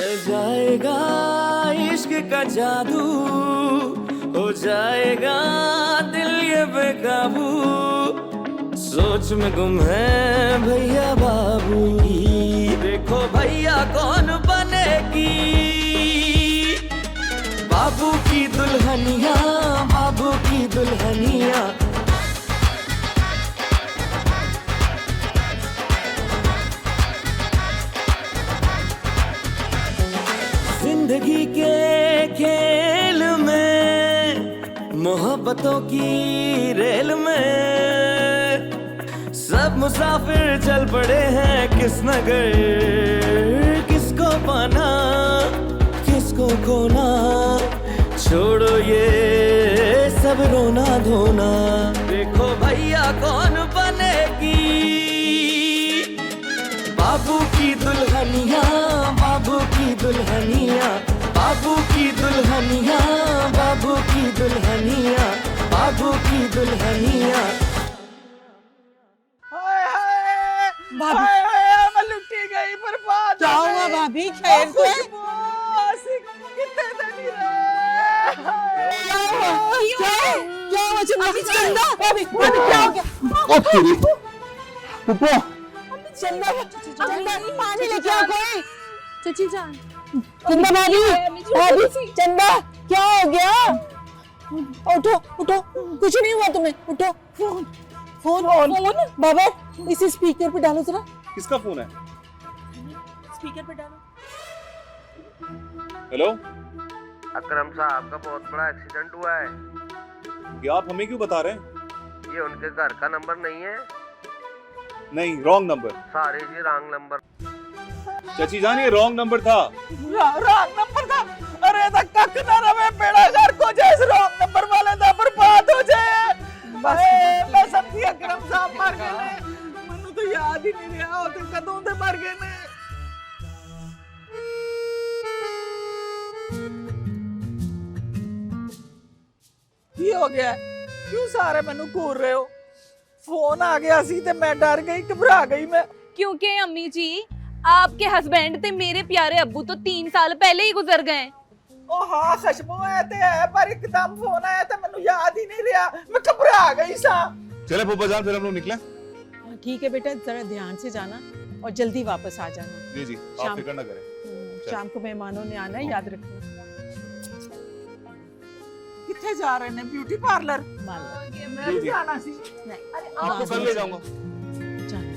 जाएगा इश्क का जादू, हो जाएगा दिल ये बेकाबू, सोच में गुम है भैया बाबू। देखो भैया कौन बनेगी बाबू की दुल्हनिया, बाबू की दुल्हनिया। जिंदगी के खेल में, मोहब्बतों की रेल में, सब मुसाफिर चल पड़े हैं किस नगर, किसको पाना किसको खोना, छोड़ो ये सब रोना धोना। देखो भैया कौन बनेगी बाबू की दुल्हनिया, बाबू की दुल्हनिया, बाबू की दुल्हनिया, बाबू की दुल्हनिया, बाबू की दुल्हनिया। भाभी मैं लुटी गई, बर्बाद क्या हुआ भाभी? खैर तो है? कितने दिन क्या हुआ चंदा? भाभी क्या हो गया? चंदा पानी लेके आओ कोई। चची जान, चंदा भाभी चंदा क्या हो गया? उठो उठो, कुछ नहीं हुआ तुम्हें, उठो। फोन फोन फोन बाबा इसे स्पीकर पे डालो जरा। किसका फोन है? स्पीकर पे डालो। हेलो, अकरम साहब का बहुत बड़ा एक्सीडेंट हुआ है। ये आप हमें क्यों बता रहे हैं? ये उनके घर का नंबर नहीं है। नहीं, रॉन्ग नंबर। सारे जी रॉन्ग नंबर। चाची जान ये रॉन्ग नंबर था। रॉन्ग नंबर था? अरे दा कक ना रवे बेड़ा घर को जैसे रॉन्ग नंबर वाले दा बर्बाद हो जाए। मैं समझी अकरम साहब मर गए ने, ਮੈਨੂੰ तो याद ही नहीं रहा होते कदों दे मर गए ने। ਕੀ ਹੋ ਗਿਆ? क्यों सारे ਮੈਨੂੰ घूर रहे हो? फोन आ गया सी ते मैं डर गई, घबरा गई मैं। क्योंकि अम्मी जी आपके हस्बैंड ते मेरे प्यारे अब्बू तो 3 साल पहले ही गुजर गए। ओ हाँ खशबू है ते है, पर एकदम फोन आया तो मैंू याद ही नहीं रहा, मैं घबरा गई सा। चले फूफा जान, फिर हम लोग निकले। ठीक है बेटा, जरा ध्यान से जाना और जल्दी वापस आ जाना। जी जी, आप फिक्र ना करें। शाम को मेहमानों ने आना है, याद रखना। किथे जा रहे ने? Beauty parlour? मान लो मैं भी जाना सी। नहीं, अरे आपको कल ले जाऊंगा। जाने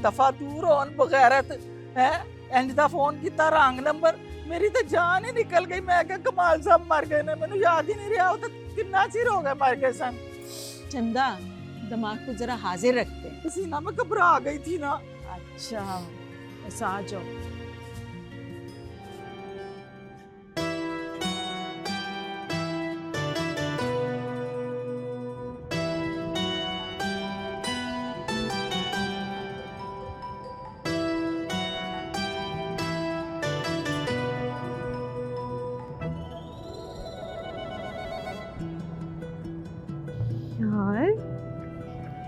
दफा दूर होन बगैरत है, इंज दा फोन किता रॉन्ग नंबर, मेरी तो जान ही निकल गई। मैं क्या कमाल साहब मर गए ने, मैनू याद ही नहीं रहा वो तो कितना चिर हो गया मर गए सन। चंदा दिमाग को जरा हाजिर रखते हैं। इसी ना मैं घबरा गई थी ना। अच्छा बस आ जाओ। यार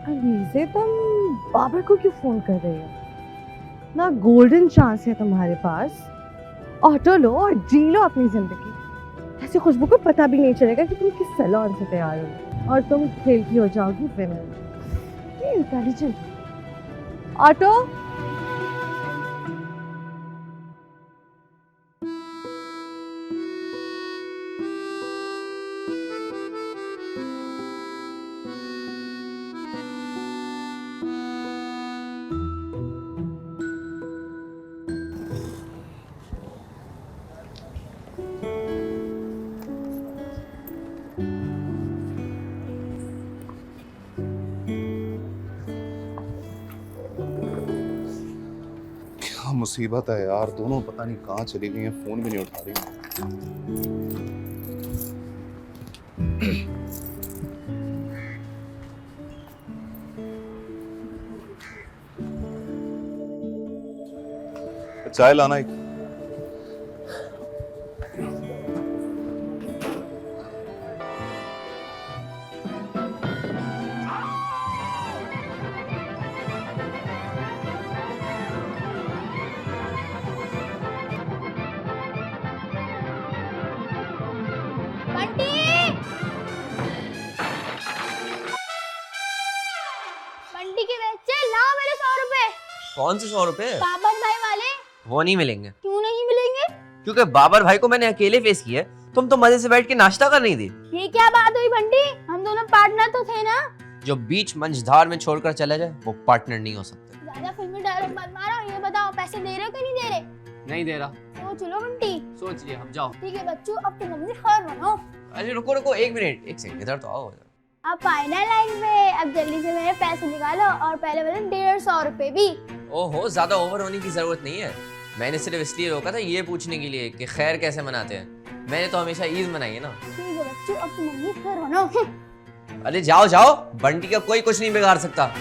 अलीज़े, तुम बाबर को क्यों फोन कर रहे हो? ना गोल्डन चांस है तुम्हारे पास, ऑटो लो और जी लो अपनी जिंदगी। ऐसे खुशबू को पता भी नहीं चलेगा कि तुम किस सैलून से तैयार हो और तुम खेल की हो जाओगी विमेन। ये इंटेलिजेंट। ऑटो मुसीबत है यार, दोनों पता नहीं कहाँ चली गई हैं, फोन भी नहीं उठा रही। चाय लाना एक। कौन से 100 रुपए? बाबर भाई वाले वो नहीं मिलेंगे। क्यों नहीं मिलेंगे? क्योंकि बाबर भाई को मैंने अकेले फेस किया है, तुम तो मजे से बैठ के नाश्ता कर रही थी। ये क्या बात हुई बंटी, हम दोनों पार्टनर तो थे ना। जो बीच मंझधार में छोड़कर चला जाए वो पार्टनर नहीं हो सकता। ज्यादा फिल्मी डायलॉग मत मारो, ये बताओ पैसे दे रहे हो कि नहीं दे रहे? नहीं दे रहा। तो चलो बंटी। सोच लिया, हम जाओ। ठीक है बच्चों, अब तुम अपनी खैर बनाओ। अरे रुको रुको, 1 मिनट, 1 सेकंड, इधर तो आओ। अब फाइनल लाइन में, अब जल्दी से मेरे पैसे निकालो और पहले वाले 150 रुपए भी। ओहो, ज्यादा ओवर होने की जरूरत नहीं है। मैंने सिर्फ इसलिए रोका था ये पूछने के लिए कि खैर कैसे मनाते हैं। मैंने तो हमेशा ईद मनाई है ना। ठीक है बच्चों, अब तुम अपनी खैर बनाओ। अरे जाओ जाओ, बंटी का कोई कुछ नहीं बिगाड़ सकता।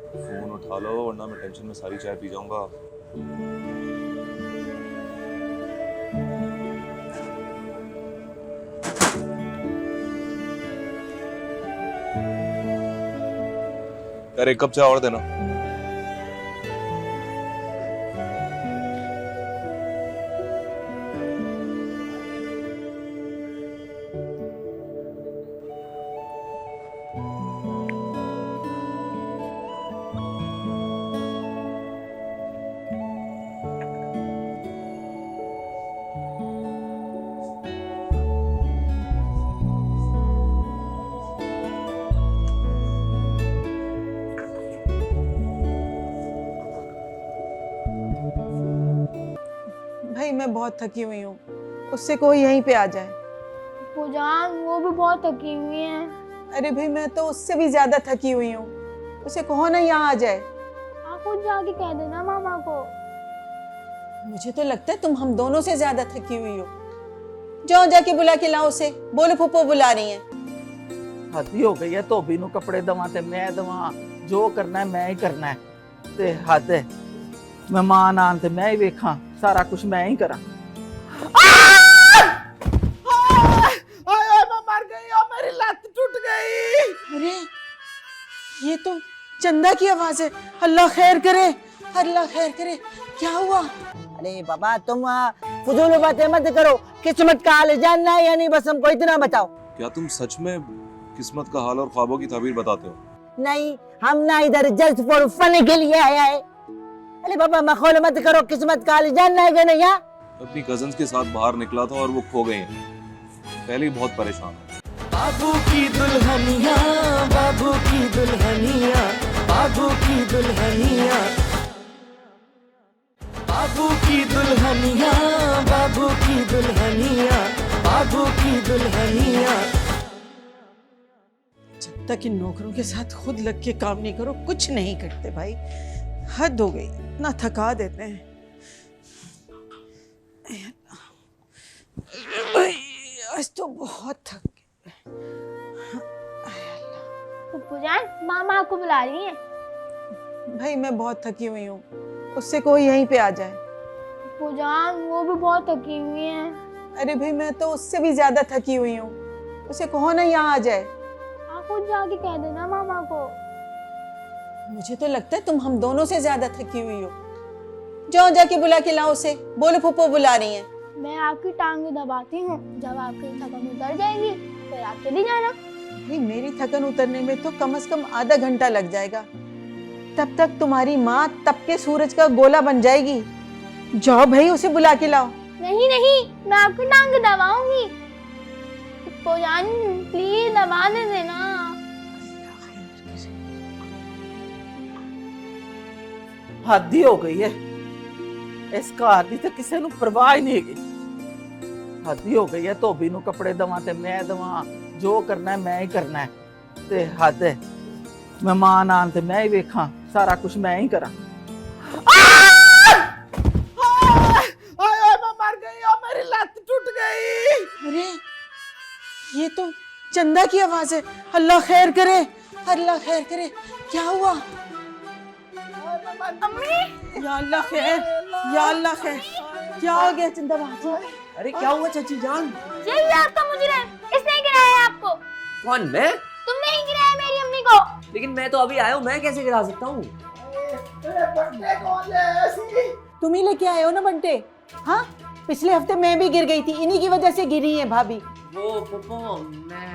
फोन उठा लो वरना मैं टेंशन में सारी चाय पी जाऊंगा। यार 1 कप चाय और देना। भाई मैं बहुत थकी हुई हूँ, उससे कोई यहीं पे आ जाए। जान वो भी बहुत थकी हुई है। अरे भाई मैं तो उससे भी ज्यादा थकी हुई हूँ, उसे कहो ना यहाँ आ जाए। आप खुद जाके कह देना मामा को। मुझे तो लगता है तुम हम दोनों से ज्यादा थकी हुई हो। जाओ जाके बुला के लाओ उसे, बोलो फूफो बुला रही हैं। हद हो गई है, धोबी नू कपड़े दवा ते मैं दवा, जो करना है मैं ही करना है। ते हद है, मेहमान आन ते मैं ही वेखा, सारा कुछ मैं ही करा। मैं मर गई और मेरी लत टूट गई। अरे ये तो चंदा की आवाज है। अल्लाह खैर करे, अल्लाह खैर करे। क्या हुआ? अरे बाबा तुम फजूल बातें मत करो, किस्मत का हाल जानना है या नहीं, बस हमको इतना बताओ। क्या तुम सच में किस्मत का हाल और ख्वाबों की ताबीर बताते हो? नहीं, हम ना इधर जस्ट फॉर फन के लिए आया है। अरे बाबा मखौल मत करो, किस्मत का हाल जानना है कि नहीं? अपनी कजन्स के साथ बाहर निकला था और वो खो गई हैं। पहले ही बहुत परेशान हूँ। बाबू की दुल्हनिया, बाबू की दुल्हनिया, बाबू की दुल्हनिया, बाबू की दुल्हनिया, बाबू की दुल्हनिया, बाबू की दुल्हनिया। जब तक इन नौकरों के साथ खुद लग के काम नहीं करो, कुछ नहीं करते भाई। हद हो गई, इतना थका देते हैं। आज तो बहुत थक गए। जान मामा आपको बुला रही है। भाई मैं बहुत थकी हुई हूँ, उससे कोई यहीं पे आ जाए। जान वो भी बहुत थकी हुई है। अरे भाई मैं तो उससे भी ज्यादा थकी हुई हूँ, उसे कहो ना यहाँ आ जाए। आप खुद जाके कह देना मामा को। मुझे तो लगता है तुम हम दोनों से ज्यादा थकी हुई हो। जाओ जाके बुला के लाओ उसे, बोलो फूफो बुला रही हैं। मैं आपकी टांगे दबाती हूँ, जब आपकी थकन उतर जाएगी फिर आप चली जाना। भाई मेरी थकन उतरने में तो कम से कम आधा घंटा लग जाएगा। तब तक तुम्हारी माँ तपके सूरज का गोला बन जाएगी। जाओ भाई उसे बुला के लाओ। नहीं नहीं, मैं आपकी टांगे दबाऊंगी। जान प्लीज दबा दे देना। हद ही हो गई है, इस घर की तो किसी को परवाह ही नहीं है। हद ही हो गई है, धोबी नू कपड़े दवा ते मैं दवा, जो करना है मैं ही करना है। ते हद है, मेहमान आन ते मैं ही वेखा, सारा कुछ मैं ही करा। मैं मर गई और मेरी लत टूट गई। अरे ये तो चंदा की आवाज है। अल्लाह खैर करे, अल्लाह खैर करे, क्या हुआ? अम्मी या अल्लाह खैर, या अल्लाह खैर, क्या हो गया चंदा बाजी? अरे क्या हुआ चाची जान? यही आपका मुजरिम, इसने गिराया है आपको। कौन मैं? तुमने ही गिराया मेरी अम्मी को। लेकिन मैं तो अभी आया हूँ, मैं कैसे गिरा सकता हूँ? तुम ही लेके आए हो ना बंटे? हाँ, पिछले हफ्ते मैं भी गिर गई थी, इन्हीं की वजह से गिरी है भाभी। वो पप्पा मैं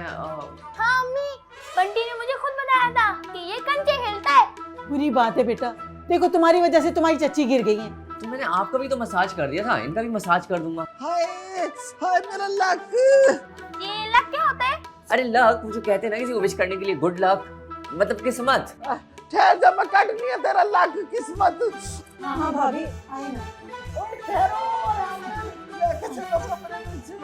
हाँ अम्मी, बंटी ने मुझे खुद बताया था कि ये कंचे खेलता है। बुरी बात है बेटा, देखो तुम्हारी वजह से तुम्हारी चच्ची गिर गई है। तो मैंने आपका भी तो मसाज कर दिया था, इनका भी मसाज कर दूंगा। हाय हाय मेरा लक। ये लक क्या होता है? अरे लक, वो जो कहते हैं ना किसी को विश करने के लिए गुड लक, मतलब किस्मत। ठहर जा, मैं काट लिया तेरा लक किस्मत। हाँ भाभी आए ना। ओए ठहरो, लेके चलो कमरे में से।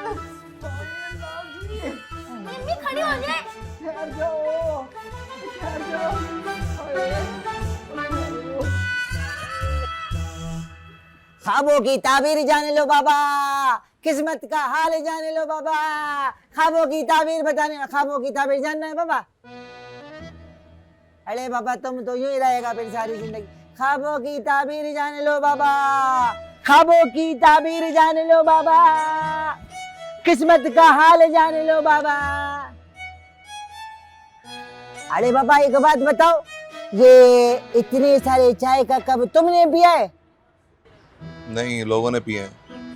अम्मी खड़ी हो जाए। ठहर जाओ, ठहर जाओ। ख्वाबों की ताबीर जाने लो बाबा, किस्मत का हाल जाने लो बाबा, ख्वाबों की ताबीर बताने, ख्वाबों की ताबीर जानना है बाबा। अरे बाबा तुम तो यूं ही रहेगा फिर सारी जिंदगी। ख्वाबों की ताबीर जाने लो बाबा, ख्वाबों की ताबीर जाने लो बाबा, किस्मत का हाल जाने लो बाबा। अरे बाबा एक बात बताओ, ये इतने सारे चाय का कप तुमने पिया है? नहीं, लोगों ने पिए हैं,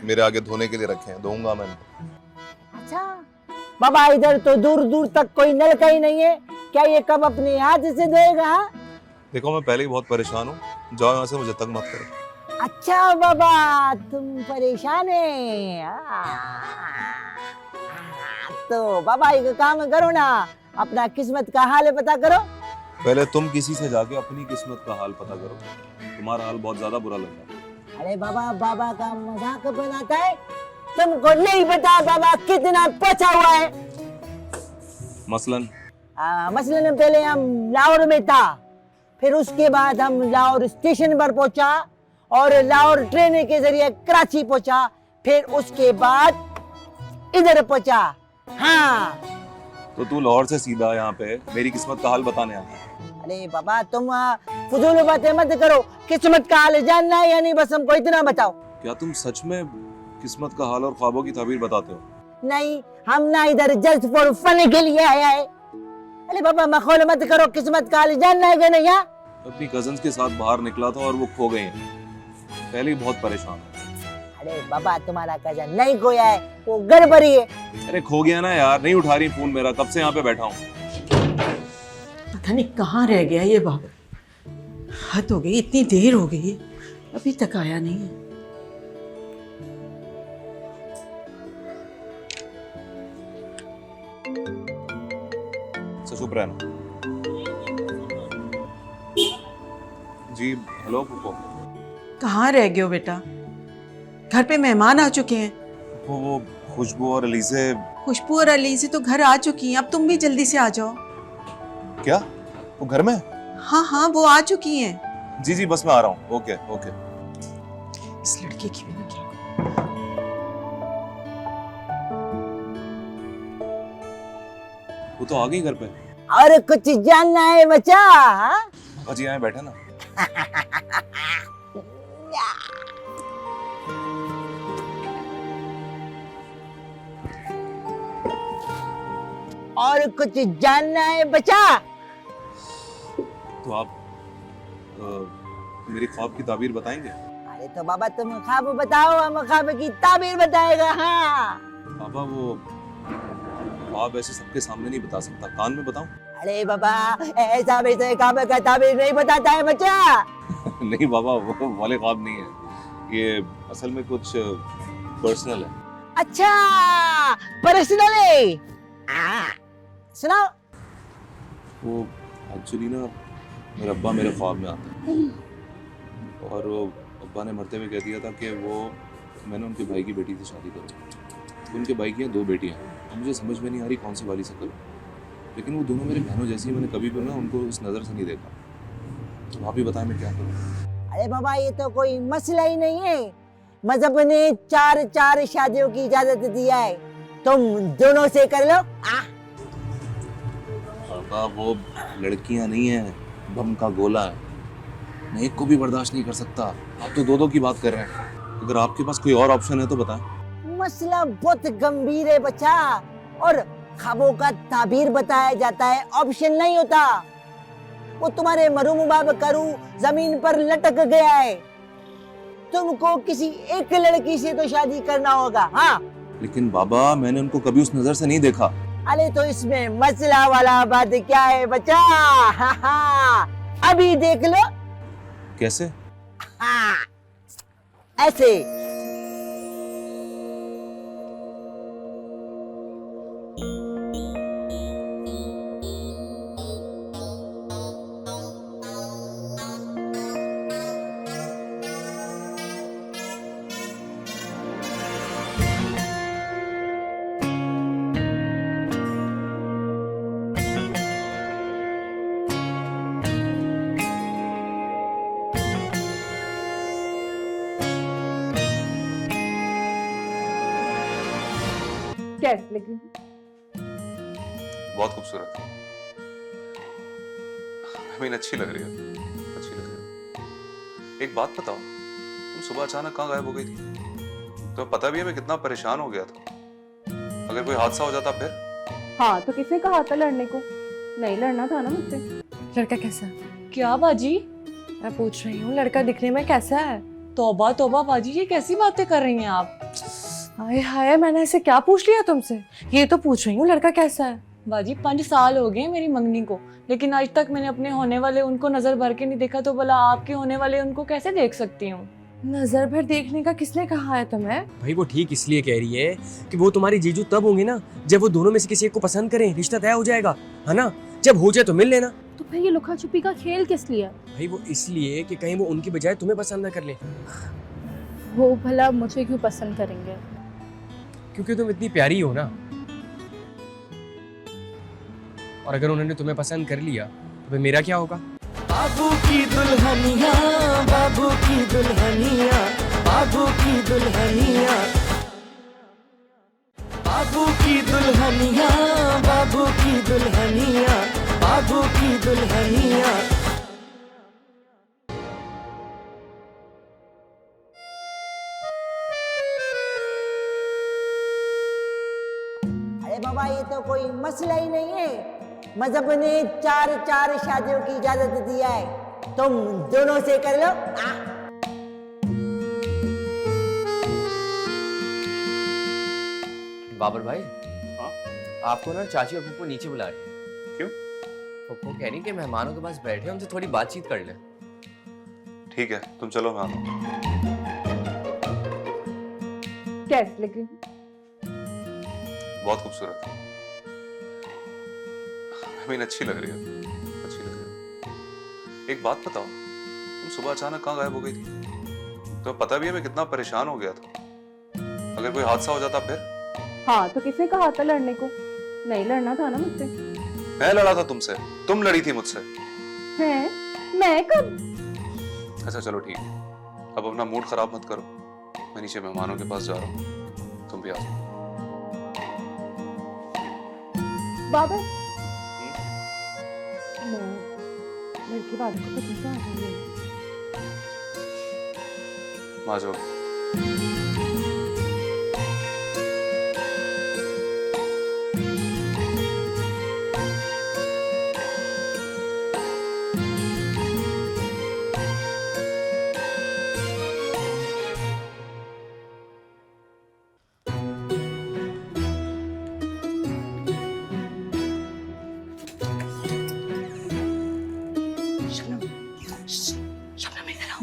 मेरे आगे धोने के लिए रखे हैं, धोऊंगा मैं। अच्छा बाबा, इधर तो दूर दूर तक कोई नलका ही नहीं है, क्या ये कब अपने हाथ से धोएगा? देखो मैं पहले ही बहुत परेशान हूँ, जाओ यहाँ से, मुझे तंग मत करो। अच्छा बाबा तुम परेशान है? तो बाबा एक काम करो ना, अपना किस्मत का हाल पता करो। पहले तुम किसी से जाके अपनी किस्मत का हाल पता करो, तुम्हारा हाल बहुत ज्यादा बुरा लग रहा है। अरे बाबा, बाबा का मजाक बनाता है, तुमको नहीं पता बाबा कितना पचा हुआ है। मसलन मसलन पहले हम लाहौर में था, फिर उसके बाद हम लाहौर स्टेशन पर पहुंचा और लाहौर ट्रेन के जरिए कराची पहुंचा, फिर उसके बाद इधर पहुंचा। हाँ तो तू लाहौर से सीधा यहाँ पे मेरी किस्मत का हाल बताने आया? अरे बाबा तुम फजूल बातें मत करो, किस्मत का हाल जानना है या नहीं, बस हमको इतना बताओ। क्या तुम सच में किस्मत का हाल और ख्वाबों की ताबीर बताते हो? नहीं, हम ना इधर जस्ट फॉर फन के लिए आया है। अरे बाबा मखौल मत करो, किस्मत का हाल जानना है कि नहीं? अपनी कजन्स के साथ बाहर निकला था और वो खो गए हैं, पहले ही बहुत परेशान हूँ। अरे बाबा तुम्हारा कजन नहीं खोया है, वो गड़बड़ी है। अरे खो गया ना यार, नहीं उठा रही फोन मेरा, कब से यहाँ पे बैठा हूँ। पता नहीं कहाँ रह गया ये बाबर, हद हो गई, इतनी देर हो गई है, अभी तक आया नहीं है। चुप रहना। जी हेलो पुप्पो। कहाँ रह गए हो बेटा? घर पे मेहमान आ चुके हैं। वो खुशबू और अलीसे। खुशबू और अली से तो घर आ चुकी हैं, अब तुम भी जल्दी से आ जाओ। क्या वो घर में? हाँ हाँ वो आ चुकी हैं। जी जी बस मैं आ रहा हूँ। Okay okay. इस लड़के की भी ना क्या वो तो आ गई घर पे। और कुछ जानना है बच्चा? अजी यहाँ बैठे ना। और कुछ जानना है बच्चा? तो आप मेरी ख्वाब की ताबीर बताएंगे? अरे तो बाबा तुम ख्वाब बताओ, हम ख्वाब की ताबीर बताएगा। हाँ पापा वो ख्वाब ऐसे सबके सामने नहीं बता सकता, कान में बताऊं? अरे बाबा ऐसा वैसे ख्वाब का ताबीर नहीं बताता है बच्चा। नहीं बाबा वो वाले ख्वाब नहीं है, ये असल में कुछ पर्सनल है। अच्छा पर्सनल है, सुनाओ। वो एक्चुअली ना मेरा अब्बा मेरे ख्वाब में आता है और वो अब्बा ने मरते हुए कह दिया था कि वो मैंने उनके भाई की बेटी से शादी करूँ। उनके भाई की हैं 2 बेटियाँ, मुझे समझ में नहीं आ रही कौन सी वाली से करूँ, लेकिन वो दोनों मेरी बहनों जैसी, मैंने कभी भी ना उनको उस नज़र से नहीं देखा। तो आप ही बताएं मैं क्या करूँ? अरे बाबा ये तो कोई मसला ही नहीं है, मजहब ने 4 शादियों की इजाजत दिया है, तुम दोनों से कर लो। पापा वो लड़कियां नहीं है, बम का गोला है। मैं एक को भी बर्दाश्त नहीं कर सकता। आप तो दो दो की बात कर रहे हैं। अगर आपके पास कोई और ऑप्शन है तो बताएं। मसला बहुत गंभीर है बच्चा, और ख्वाबों का ताबीर बताया जाता है, ऑप्शन नहीं होता। वो तुम्हारे मरूम बाब करू जमीन पर लटक गया है, तुमको किसी एक लड़की से तो शादी करना होगा। हाँ, लेकिन बाबा मैंने उनको कभी उस नजर से नहीं देखा। अरे तो इसमें मसला वाला बात क्या है बच्चा? अभी देख लो। कैसे? हाँ, ऐसे। कैसे लग रही हूँ? बहुत खूबसूरत। I mean, अच्छी लग रही है, अच्छी लग रही है। एक बात बताओ, तुम सुबह अचानक कहाँ गायब हो गई थी? तो पता भी है मैं कितना परेशान हो गया था। अगर कोई हादसा हो जाता फिर? हाँ तो किसने कहा था लड़ने को? नहीं लड़ना था ना मुझसे। लड़का कैसा? क्या बाजी? मैं पूछ रही हूँ लड़का दिखने में कैसा है? तौबा तौबा बाजी, ये कैसी बातें कर रही हैं आप? हाय हाय, मैंने ऐसे क्या पूछ लिया तुमसे? ये तो पूछ रही हूँ लड़का कैसा है। बाजी 5 साल हो गए मेरी मंगनी को, लेकिन आज तक मैंने अपने होने वाले उनको नजर भर के नहीं देखा, तो भला आपके होने वाले उनको कैसे देख सकती हूँ? नजर भर देखने का किसने कहा है तुम्हें? भाई वो ठीक इसलिए कह रही है कि वो तुम्हारी जीजू तब होंगे ना जब वो दोनों में से किसी एक को पसंद करें, रिश्ता तय हो जाएगा, है ना? जब हो जाए तो मिल लेना। तो फिर ये लुका छुपी का खेल किस लिए? भाई वो इसलिए कि कहीं वो उनकी बजाय तुम्हें पसंद ना कर ले। वो भला मुझे क्यों पसंद करेंगे? क्योंकि तुम इतनी प्यारी हो ना, और अगर उन्होंने तुम्हें पसंद कर लिया तो फिर मेरा क्या होगा? बाबू की दुल्हनिया, बाबू की दुल्हनिया, बाबू की दुल्हनिया, बाबू की दुल्हनिया, बाबू की दुल्हनिया, बाबू की दुल्हनिया। अरे बाबा, ये तो कोई मसला ही नहीं है। मजहब ने 4 शादियों की इजाजत दी है, तुम दोनों से कर लो। बाबर भाई, हाँ? आपको ना चाची और पप्पू नीचे बुला रही हैं। क्यों? पप्पू कह रही कि मेहमानों के पास बैठे उनसे थोड़ी बातचीत कर लें। ठीक है, तुम चलो, मैं आता हूँ। कैसे लग रही हूँ? बहुत खूबसूरत। I mean, अच्छी लग रही है, अच्छी लग रही है। एक बात बताओ, तुम सुबह अचानक कहाँ गायब हो गई थी? तो पता भी है मैं कितना परेशान हो गया था। अगर कोई हादसा हो जाता फिर? हाँ तो किसने कहा था लड़ने को? नहीं लड़ना था ना मुझसे। मैं लड़ा था तुमसे, तुम लड़ी थी मुझसे। हैं? मैं कब? अच्छा चलो ठीक है, अब अपना मूड खराब मत करो। मैं नीचे मेहमानों के पास जा रहा हूँ, तुम भी आ जाओ। बाबा, मैं लड़की वाले को पसंद तो आ गई है। आ जाओ।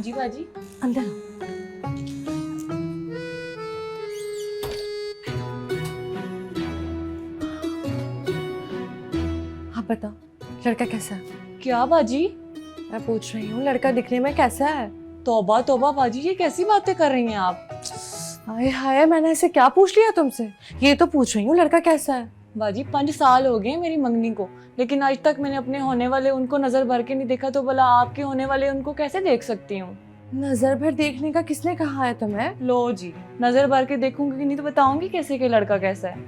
जी बाजी। अंदर आओ। हाँ बताओ लड़का कैसा है? क्या बाजी? मैं पूछ रही हूँ लड़का दिखने में कैसा है? तौबा तौबा बाजी, ये कैसी बातें कर रही हैं आप? हाय हाय, मैंने ऐसे क्या पूछ लिया तुमसे? ये तो पूछ रही हूँ लड़का कैसा है। बाजी 5 साल हो गए मेरी मंगनी को, लेकिन आज तक मैंने अपने होने वाले उनको नजर भर के नहीं देखा, तो भला आपके होने वाले उनको कैसे देख सकती हूँ? नजर भर देखने का किसने कहा है तुम्हें? लो जी, नजर भर के देखूंगी कि नहीं तो बताऊंगी कैसे कि लड़का कैसा है।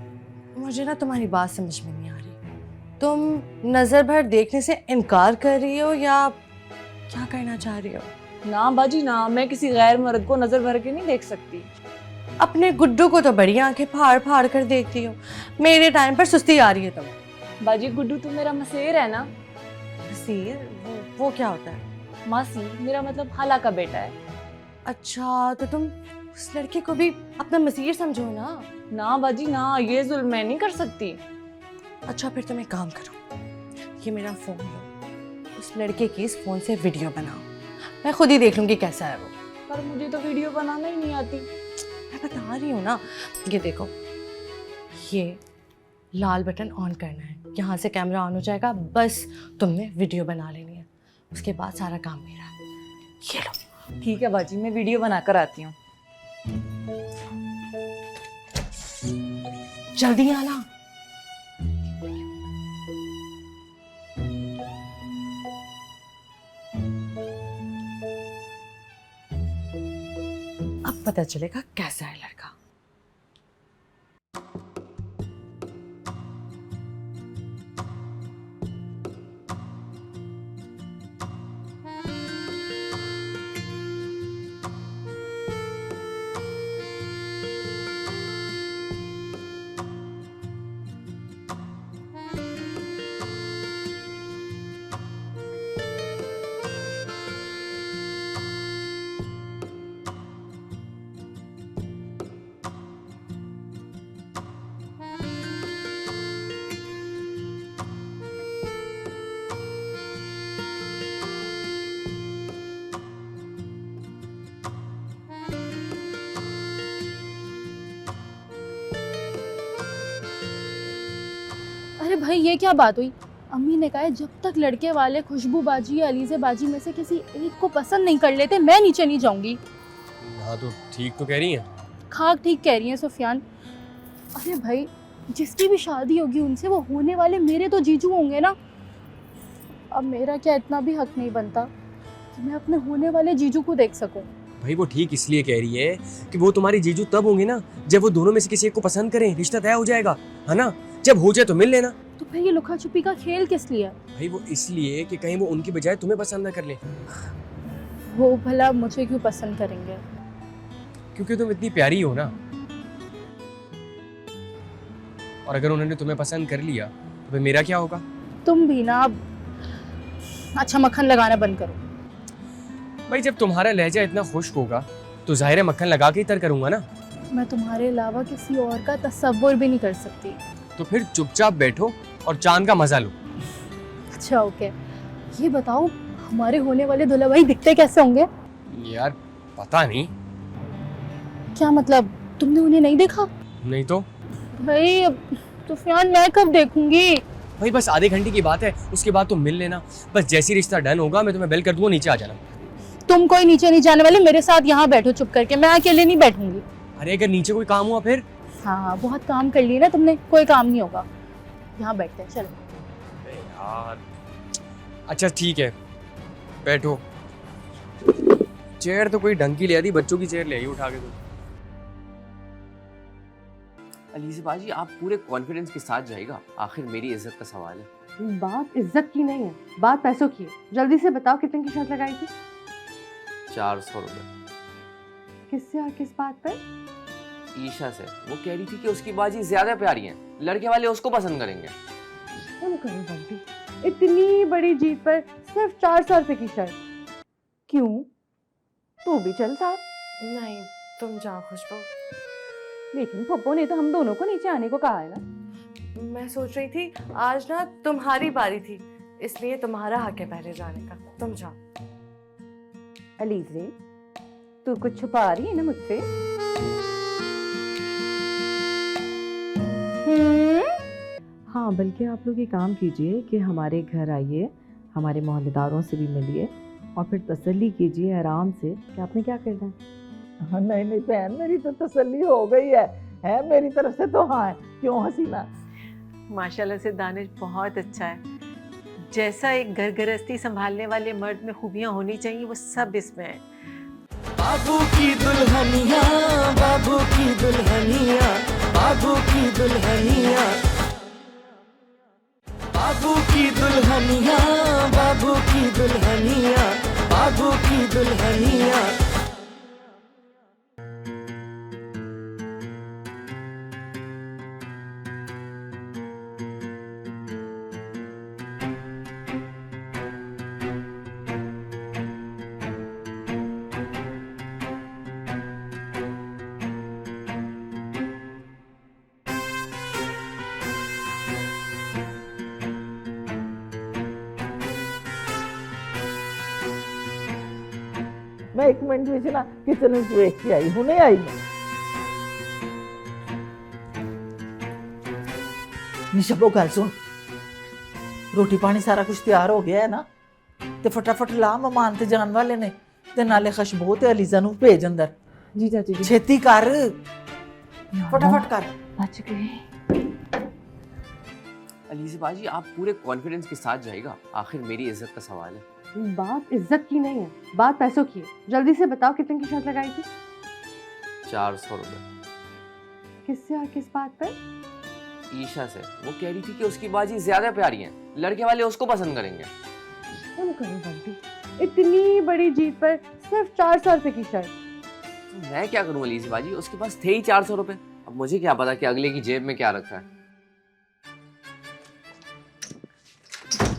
मुझे ना तुम्हारी बात समझ में नहीं आ रही। तुम नजर भर देखने से इनकार कर रही हो या क्या करना चाह रही हो? ना बाजी ना, मैं किसी गैर मर्द को नजर भर के नहीं देख सकती। अपने गुड्डू को तो बड़ी आंखें फाड़ फाड़ कर देखती हो, मेरे टाइम पर सुस्ती आ रही है तुम। बाजी गुड्डू तो मेरा मसेर है ना। सीर वो क्या होता है? मासी मेरा मतलब खाला का बेटा है। अच्छा तो तुम उस लड़के को भी अपना मसीर समझो ना। ना बाजी ना, ये जुल्म मैं नहीं कर सकती। अच्छा फिर तुम एक काम करो, ये मेरा फोन लो, उस लड़के की इस फोन से वीडियो बनाओ, मैं खुद ही देख लूंगी कैसा है वो। पर मुझे तो वीडियो बनाना ही नहीं आती। मैं बता रही हूँ ना, ये देखो, ये लाल बटन ऑन करना है, यहाँ से कैमरा ऑन हो जाएगा, बस तुमने वीडियो बना लेनी है, उसके बाद सारा काम मेरा है। ये लो। ठीक है बाजी, मैं वीडियो बनाकर आती हूँ। जल्दी आना। अब पता चलेगा कैसा है लड़का। अरे भाई ये क्या बात हुई? अम्मी ने कहा है जब तक लड़के वाले खुशबू बाजी या अलीज़े बाजी में से किसी एक को पसंद नहीं कर लेते मैं नीचे नहीं जाऊंगी। हाँ तो ठीक तो कह रही हैं। खाक ठीक कह रही हैं सुफियान। अरे भाई जिसकी भी शादी होगी उनसे वो होने वाले मेरे तो जीजू होंगे ना। अब मेरा क्या इतना भी हक नहीं बनता कि मैं अपने होने वाले जीजू को देख सकूं? भाई वो ठीक इसलिए कह रही है कि वो तुम्हारी जीजू तब होंगे ना जब वो दोनों में से किसी एक को पसंद करें, रिश्ता तय हो जाएगा, है ना? जब हो जाए तो मिल लेना। तो फिर ये लुका छुपी का खेल किस लिए? भाई वो इसलिए कि कहीं वो उनकी बजाय तुम्हें पसंद ना कर ले। वो भला मुझे क्यों पसंद करेंगे? क्योंकि तुम इतनी प्यारी हो ना। और अगर उन्होंने तुम्हें पसंद कर लिया तो फिर मेरा क्या होगा? तुम भी ना अब अच्छा मक्खन लगाना बंद करो। भाई जब तुम्हारा लहजा इतना खुश्क होगा तो जाहिर है मक्खन लगा के ही तर करूंगा ना। मैं तुम्हारे अलावा किसी और का तसव्वुर भी नहीं कर सकती। तो फिर चुपचाप बैठो और चांद का मजा लो। अच्छा ओके, ये बताओ हमारे होने वाले दूल्हा भाई दिखते कैसे होंगे? यार पता नहीं। क्या मतलब तुमने उन्हें नहीं देखा? नहीं तो भाई सुफियान मैं कब देखूंगी? भाई बस आधे घंटे की बात है, उसके बाद तुम मिल लेना। बस जैसी रिश्ता डन होगा मैं तुम्हें बेल कर दूंगा, नीचे आ जाना। तुम कोई नीचे नहीं जाने वाले, मेरे साथ यहाँ बैठो चुप करके, मैं अकेले नहीं बैठूंगी। अरे अगर नीचे कोई काम हुआ फिर? हाँ बहुत काम कर लिया ना तुमने, कोई काम नहीं होगा, यहाँ बैठते हैं चलो। यार अच्छा ठीक है बैठो। चेयर तो कोई ढंग की ले आती, बच्चों की चेयर ले आई उठा के। तुम अलीज़े बाजी आप पूरे कॉन्फिडेंस के साथ जाएगा, आखिर मेरी इज्जत का सवाल है। बात इज्जत की नहीं है, बात पैसों की है। जल्दी से बताओ कितने की शर्त लगाई थी? 400 रुपये। किससे और किस बात पर? ईशा से। वो कह रही थी कि उसकी बाजी ज्यादा प्यारी है, लड़के वाले उसको पसंद करेंगे। तुम करो बंटी, इतनी बड़ी जीत पर सिर्फ 400 रुपए की शर्त। क्यों? तू भी चल साथ। नहीं तुम जाओ खुशबू। लेकिन पप्पो ने तो हम दोनों को नीचे आने को कहा है ना। मैं सोच रही थी आज ना तुम्हारी बारी थी, इसलिए तुम्हारा हक है पहले जाने का। तुम जाओ। अलीज़े तू कुछ छुपा रही है ना मुझसे? हाँ बल्कि आप लोग ये काम कीजिए कि हमारे घर आइए, हमारे मोहल्लेदारों से भी मिलिए और फिर तसल्ली कीजिए आराम से कि आपने क्या करना है। हाँ, नहीं नहीं बहन मेरी तो तसल्ली हो गई है मेरी तरफ से तो। हाँ क्यों हसीना? माशाल्लाह से दानिश बहुत अच्छा है। जैसा एक घर गृहस्थी संभालने वाले मर्द में खूबियां होनी चाहिए वो सब इसमें है। बाबू की दुल्हनिया, बाबू की दुल्हनिया, बाबू की दुल्हनिया, बाबू की दुल्हनिया, बाबू की दुल्हनिया, बाबू की दुल्हनिया। मैं 1 मिनट में ना किचन में देख के आई, हुने आई मैं। निशबो गल सुन, रोटी पानी सारा कुछ तैयार हो गया है ना, ते फटाफट ला, मेहमान ते जान वाले ने, ते नाले खुशबू ते अलीजा नू भेज अंदर। जी चाची जी। छेती कर, फटाफट कर। बच गए। अलीज़ा बाजी आप पूरे कॉन्फिडेंस के साथ जाएगा, आखिर मेरी इज्जत का सवाल है। बात इज्जत की नहीं है, बात पैसों की है। जल्दी से बताओ कितने की शर्त लगाई थी? 400 रुपये। किससे और किस बात पर? ईशा से। वो कह रही थी कि उसकी बाजी ज्यादा प्यारी है, लड़के वाले उसको पसंद करेंगे। तुम करो बंटी, इतनी बड़ी जीत पर सिर्फ 400 रुपए की शर्त। तो मैं क्या करूं अलीज़ा बाजी, उसके पास थे ही 400 रुपये। अब मुझे क्या पता कि अगले की जेब में क्या रखा है।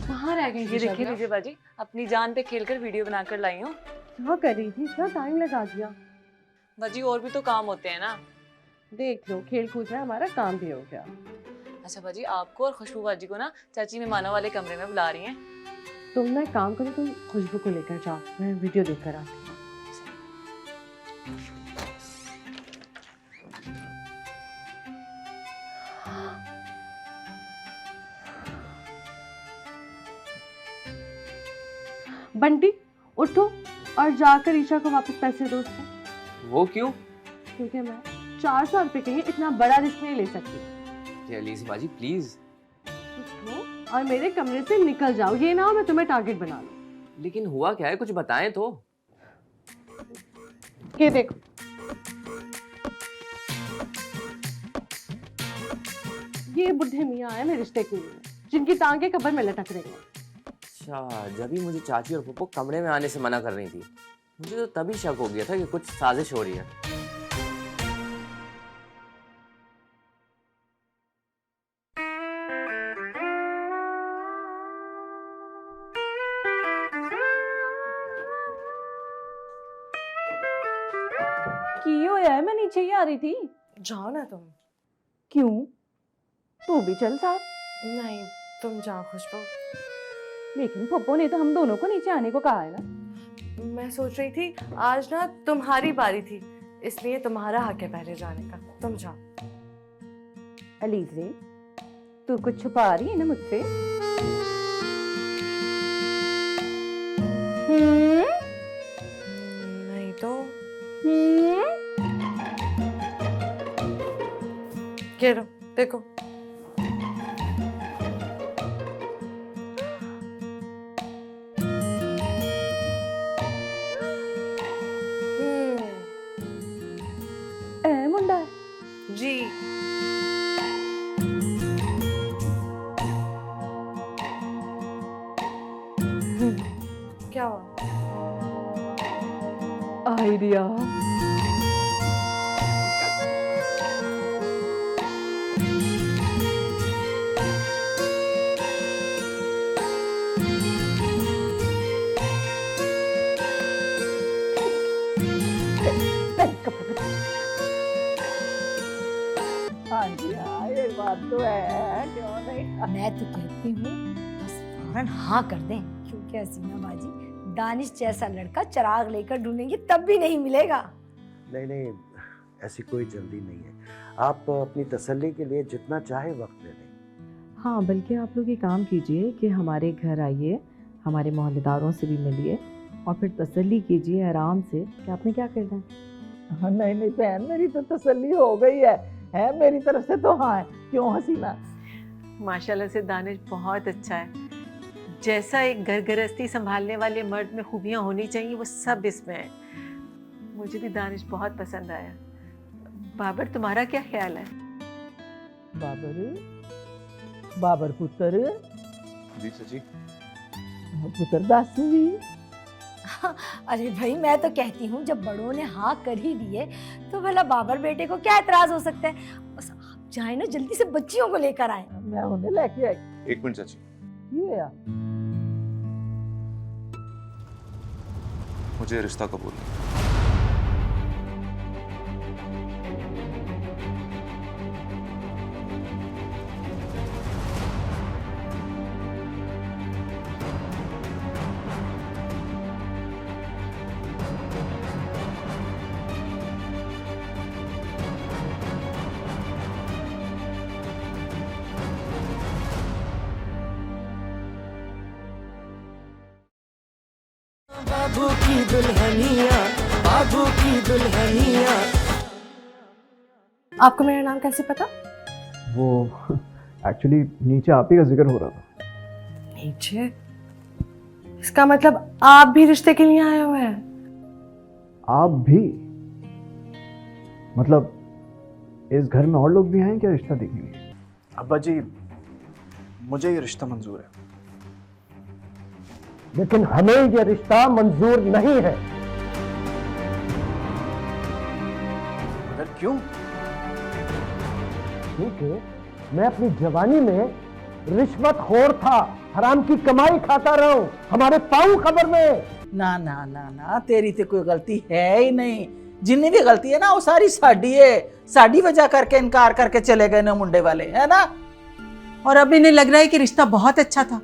कहाँ रह गई? ये देखिए लीजिए बाजी, अपनी जान पे खेलकर वीडियो बनाकर लाई हूँ। क्या कर रही थी? इतना टाइम लगा दिया। बाजी और भी तो काम होते हैं ना। देख लो, खेल कूद में हमारा काम भी हो गया। अच्छा बाजी, आपको और खुशबू बाजी को ना चाची मेहमानों वाले कमरे में बुला रही हैं। तुम ना काम करो, तुम खुशबू को लेकर जाओ, मैं वीडियो देख कर आती हूँ। बंटी उठो और जाकर ईशा को वापस पैसे दो उससे। वो क्यों? क्योंकि मैं 400 रुपए के लिए इतना बड़ा रिस्क नहीं ले सकती। अलीज़ा बाजी प्लीज। उठो और मेरे कमरे से निकल जाओ, ये ना हो मैं तुम्हें टारगेट बना लूं। लेकिन हुआ क्या है, कुछ बताएं तो। ये देखो, ये बुढ़े मियाँ आए मेरे रिश्ते के लिए, जिनकी टांगे कब्र में लटक रही हैं। अच्छा, जब ही मुझे चाची और पप्पू कमरे में आने से मना कर रही थी, मुझे तो तभी शक हो गया था कि कुछ साजिश हो रही है। की होया है, मैं नीचे ही आ रही थी। जाओ ना तुम। क्यों? तू भी चल साथ। नहीं, तुम जाओ खुशबू। लेकिन पप्पू ने तो हम दोनों को नीचे आने को कहा है ना। मैं सोच रही थी आज ना तुम्हारी बारी थी, इसलिए तुम्हारा हक है पहले जाने का। तुम जाओ। अलीज़े, तू कुछ छुपा रही है ना मुझसे? नहीं तो ये लो, देखो। ए मुंडा है जी। क्या हुआ? आइडिया। हाँ जी हाँ, ये बात तो है, क्यों नहीं। मैं तो कहती हूँ बस फौरन हाँ कर दें, क्योंकि हसीना बाजी दानिश जैसा लड़का चिराग लेकर ढूंढेंगे तब भी नहीं मिलेगा। नहीं नहीं, ऐसी कोई जल्दी नहीं है। आप अपनी तसल्ली के लिए जितना चाहे वक्त ले लें। हाँ, बल्कि आप लोग ये काम कीजिए कि हमारे घर आइए, हमारे मोहल्लेदारों से भी मिलिए और फिर तसल्ली कीजिए आराम से कि आपने क्या करना है। हाँ, नहीं नहीं बहन, मेरी तो तसल्ली हो गई है मेरी तरफ से तो हाँ है। क्यों हसीना? माशाल्लाह से दानिश बहुत अच्छा है। जैसा एक घर गृहस्थी संभालने वाले मर्द में खूबियां होनी चाहिए वो सब इसमें है। मुझे भी दानिश बहुत पसंद आया। बाबर, तुम्हारा क्या ख्याल है? बाबर पुत्र, जी चाची। पुत्र दस भी। अरे भाई मैं तो कहती हूँ जब बड़ों ने हाँ कर ही दिए तो भला बाबर बेटे को क्या एतराज हो सकता है। बस आप जाए ना जल्दी से बच्चियों को लेकर आए। मैं उन्हें लेके आई। एक मिनट चाची, ये यार मुझे रिश्ता कबूल है। बाबू की दुल्हनिया, बाबू की दुल्हनिया। आपको मेरा नाम कैसे पता? वो एक्चुअली नीचे आप ही का जिक्र हो रहा था। नीचे? इसका मतलब आप भी रिश्ते के लिए आए हुए हैं? आप भी? मतलब इस घर में और लोग भी हैं क्या रिश्ता देखने के लिए? अब्बा जी, मुझे ये रिश्ता मंजूर है। लेकिन हमें ये रिश्ता मंजूर नहीं है। मगर क्यों? क्योंकि मैं अपनी जवानी में रिश्वतखोर था, हराम की कमाई खाता रहा हूं, हमारे पांव खबर में। ना ना ना ना, तेरी तो कोई गलती है ही नहीं। जिन्नी भी गलती है ना वो सारी साड़ी है। साड़ी वजह करके इनकार करके चले गए ना मुंडे वाले, है ना। और अब इन्हें लग रहा है कि रिश्ता बहुत अच्छा था।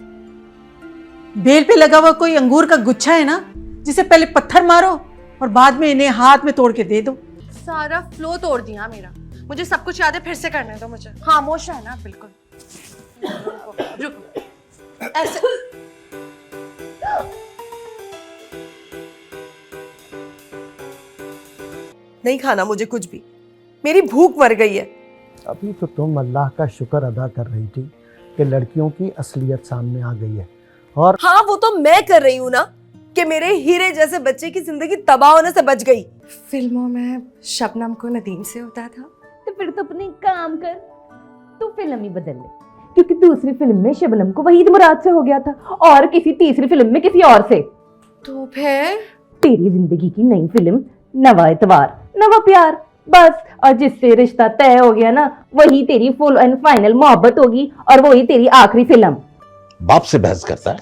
बेल पे लगा हुआ कोई अंगूर का गुच्छा है ना, जिसे पहले पत्थर मारो और बाद में इन्हें हाथ में तोड़ के दे दो। सारा फ्लो तोड़ दिया मेरा। मुझे सब कुछ याद है, फिर से करने दो मुझे। खामोश है ना बिल्कुल। रुको ऐसे। नहीं खाना मुझे कुछ भी, मेरी भूख मर गई है। अभी तो तुम अल्लाह का शुक्र अदा कर रही थी कि लड़कियों की असलियत सामने आ गई है। और हाँ, वो तो मैं कर रही हूँ ना कि मेरे हीरे जैसे बच्चे की जिंदगी तबाह होने से बच गई। फिल्मों में शबनम को नदीम से होता था, तो फिर तो अपने काम कर, तू फिल्म ही बदल ले, क्योंकि दूसरी फिल्म में शबनम को वहीद मुराद से हो गया था और किसी तीसरी फिल्म में किसी और से। तो फिर तेरी जिंदगी की नई फिल्म, नवा एतवार नवा प्यार, बस। और जिससे रिश्ता तय हो गया ना, वही तेरी फुल एंड फाइनल मोहब्बत होगी और वही तेरी आखिरी फिल्म। बाप से बहस करता है।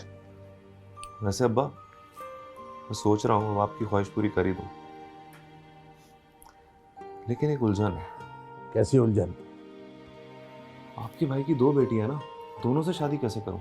वैसे अब्बा, मैं सोच रहा हूँ आपकी ख्वाहिश पूरी कर ही दूँ, लेकिन एक उलझन है। कैसी उलझन? आपके भाई की 2 बेटियां ना, दोनों से शादी कैसे करूं?